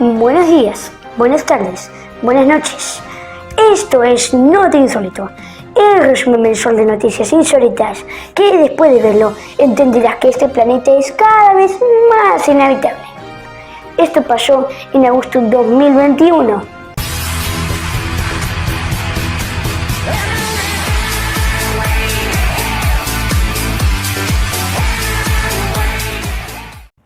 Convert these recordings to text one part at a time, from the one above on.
Buenos días, buenas tardes, buenas noches. Esto es Noti Insólito, el resumen mensual de noticias insólitas que después de verlo entenderás que este planeta es cada vez más inhabitable. Esto pasó en agosto de 2021.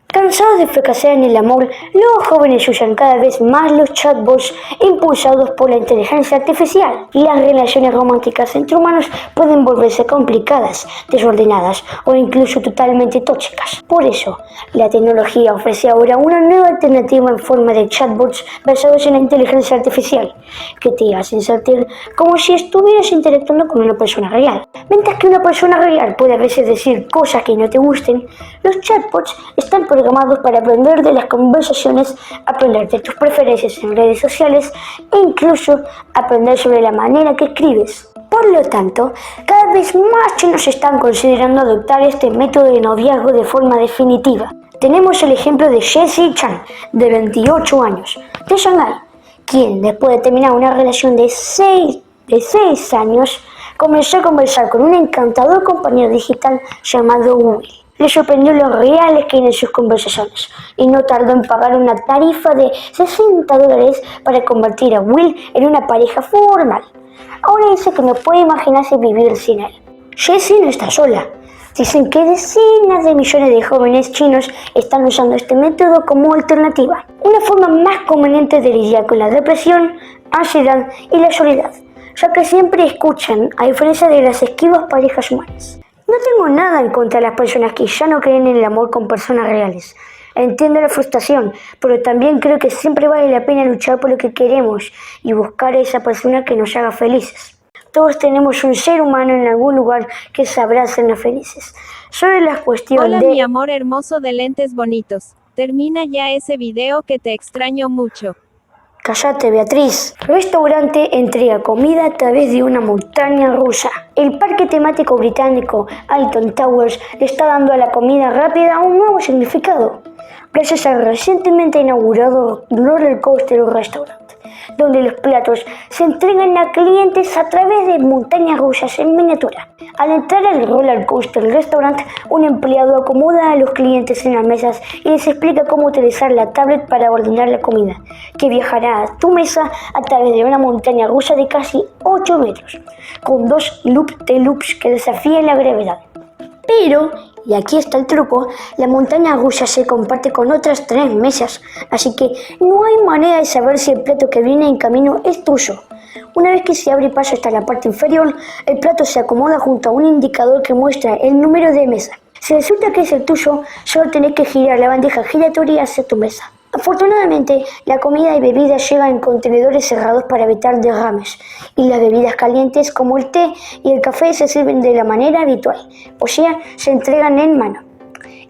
Cansados de fracasar en el amor, los jóvenes usan cada vez más los chatbots impulsados por la inteligencia artificial. Las relaciones románticas entre humanos pueden volverse complicadas, desordenadas o incluso totalmente tóxicas. Por eso, la tecnología ofrece ahora una nueva alternativa en forma de chatbots basados en la inteligencia artificial, que te hacen sentir como si estuvieras interactuando con una persona real. Mientras que una persona real puede a veces decir cosas que no te gusten, los chatbots están programados para aprender de las conversaciones, aprender de tus preferencias en redes sociales e incluso aprender sobre la manera que escribes. Por lo tanto, cada vez más chinos están considerando adoptar este método de noviazgo de forma definitiva. Tenemos el ejemplo de Jessie Chan, de 28 años, de Shanghái, quien después de terminar una relación de 6 años, comenzó a conversar con un encantador compañero digital llamado Will. Le sorprendió lo reales que eran sus conversaciones y no tardó en pagar una tarifa de $60 para convertir a Will en una pareja formal. Ahora dice que no puede imaginarse vivir sin él. Jessie no está sola. Dicen que decenas de millones de jóvenes chinos están usando este método como alternativa, una forma más conveniente de lidiar con la depresión, ansiedad y la soledad, ya que siempre escuchan, a diferencia de las esquivas parejas humanas. No tengo nada en contra de las personas que ya no creen en el amor con personas reales. Entiendo la frustración, pero también creo que siempre vale la pena luchar por lo que queremos y buscar a esa persona que nos haga felices. Todos tenemos un ser humano en algún lugar que sabrá hacernos felices. Sobre la cuestión Hola, mi amor hermoso de lentes bonitos. Termina ya ese video que te extraño mucho. Cállate, Beatriz. Restaurante entrega comida a través de una montaña rusa. El parque temático británico Alton Towers le está dando a la comida rápida un nuevo significado, gracias al recientemente inaugurado roller coaster restaurante, donde los platos se entregan a clientes a través de montañas rusas en miniatura. Al entrar al roller coaster restaurant, un empleado acomoda a los clientes en las mesas y les explica cómo utilizar la tablet para ordenar la comida, que viajará a tu mesa a través de una montaña rusa de casi 8 metros, con 2 loops que desafían la gravedad. Pero, y aquí está el truco, la montaña rusa se comparte con otras 3 mesas, así que no hay manera de saber si el plato que viene en camino es tuyo. Una vez que se abre paso hasta la parte inferior, el plato se acomoda junto a un indicador que muestra el número de mesa. Si resulta que es el tuyo, solo tenés que girar la bandeja giratoria hacia tu mesa. Afortunadamente, la comida y bebidas llegan en contenedores cerrados para evitar derrames, y las bebidas calientes como el té y el café se sirven de la manera habitual, o sea, se entregan en mano.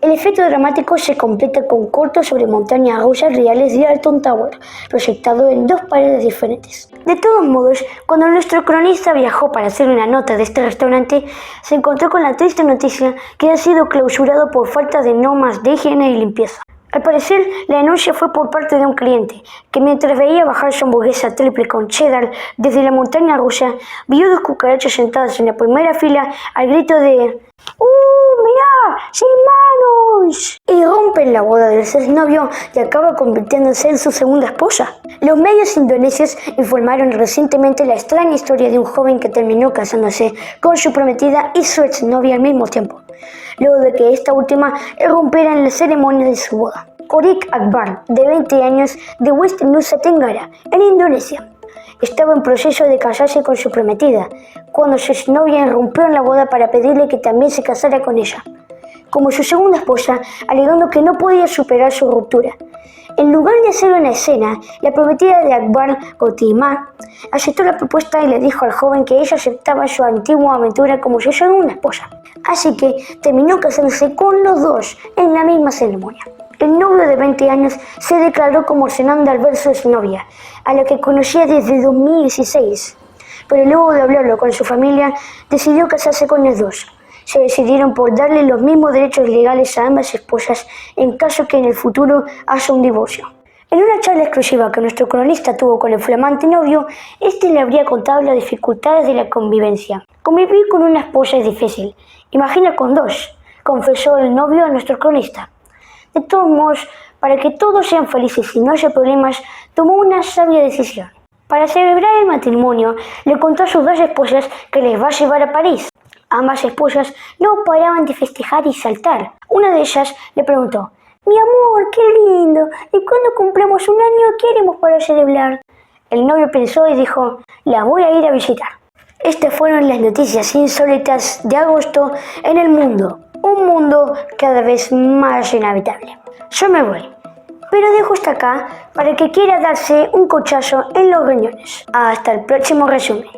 El efecto dramático se completa con cortos sobre montañas rusas reales de Alton Tower, proyectado en 2 paredes diferentes. De todos modos, cuando nuestro cronista viajó para hacer una nota de este restaurante, se encontró con la triste noticia que ha sido clausurado por falta de normas de higiene y limpieza. Al parecer, la denuncia fue por parte de un cliente, que mientras veía bajar su hamburguesa triple con cheddar desde la montaña rusa, vio 2 cucarachas sentadas en la primera fila al grito de ¡mirá! ¡Sin manos! Y rompen la boda del exnovio y acaba convirtiéndose en su segunda esposa. Los medios indonesios informaron recientemente la extraña historia de un joven que terminó casándose con su prometida y su exnovia al mismo tiempo, luego de que esta última irrumpiera en la ceremonia de su boda. Orik Akbar, de 20 años, de West Nusa Tenggara, en Indonesia, estaba en proceso de casarse con su prometida, cuando su exnovia irrumpió en la boda para pedirle que también se casara con ella, como su segunda esposa, alegando que no podía superar su ruptura. En lugar de hacer una escena, la prometida de Akbar, Gotima, aceptó la propuesta y le dijo al joven que ella aceptaba su antigua aventura como su segunda esposa. Así que terminó casándose con los dos en la misma ceremonia. El novio de 20 años se declaró como cenando al ver a su novia, a la que conocía desde 2016. Pero luego de hablarlo con su familia, decidió casarse con los dos. Se decidieron por darle los mismos derechos legales a ambas esposas en caso que en el futuro haya un divorcio. En una charla exclusiva que nuestro cronista tuvo con el flamante novio, este le habría contado las dificultades de la convivencia. Convivir con una esposa es difícil, imagina con dos, confesó el novio a nuestro cronista. De todos modos, para que todos sean felices y no haya problemas, tomó una sabia decisión. Para celebrar el matrimonio, le contó a sus dos esposas que les va a llevar a París. Ambas esposas no paraban de festejar y saltar. Una de ellas le preguntó: «Mi amor, qué lindo, ¿y cuando cumplamos un año qué haremos para celebrar?». El novio pensó y dijo: «La voy a ir a visitar». Estas fueron las noticias insólitas de agosto en el mundo. Un mundo cada vez más inhabitable. Yo me voy, pero dejo hasta acá para que quiera darse un cochazo en los riñones. Hasta el próximo resumen.